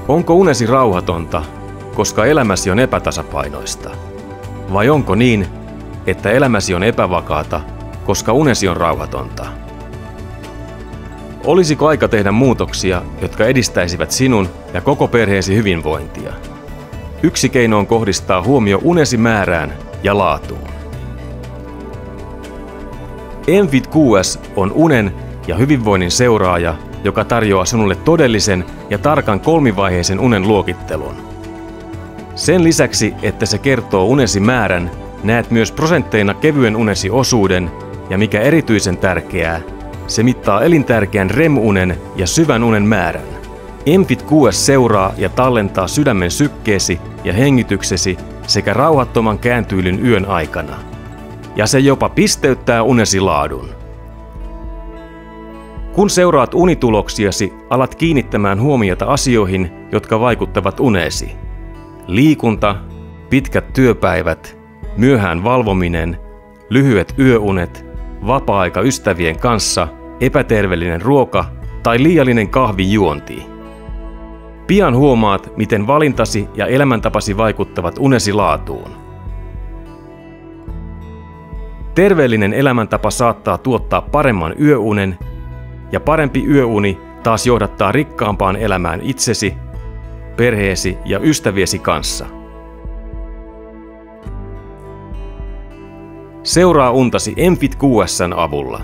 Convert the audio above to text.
Onko unesi rauhatonta, koska elämäsi on epätasapainoista? Vai onko niin, että elämäsi on epävakaata, koska unesi on rauhatonta? Olisiko aika tehdä muutoksia, jotka edistäisivät sinun ja koko perheesi hyvinvointia? Yksi keino on kohdistaa huomio unesi määrään ja laatuun. mFit-QS on unen ja hyvinvoinnin seuraaja, joka tarjoaa sinulle todellisen ja tarkan kolmivaiheisen unen luokittelun. Sen lisäksi, että se kertoo unesi määrän, näet myös prosentteina kevyen unesi osuuden ja mikä erityisen tärkeää, se mittaa elintärkeän REM-unen ja syvän unen määrän. mFit-QS seuraa ja tallentaa sydämen sykkeesi ja hengityksesi sekä rauhattoman kääntyilyn yön aikana. Ja se jopa pisteyttää unesi laadun. Kun seuraat unituloksiasi, alat kiinnittämään huomiota asioihin, jotka vaikuttavat uneesi. Liikunta, pitkät työpäivät, myöhään valvominen, lyhyet yöunet, vapaa-aika ystävien kanssa, epäterveellinen ruoka tai liiallinen kahvin juonti. Pian huomaat, miten valintasi ja elämäntapasi vaikuttavat unesi laatuun. Terveellinen elämäntapa saattaa tuottaa paremman yöunen, ja parempi yöuni taas johdattaa rikkaampaan elämään itsesi, perheesi ja ystäviesi kanssa. Seuraa untasi mFit-QS:n avulla.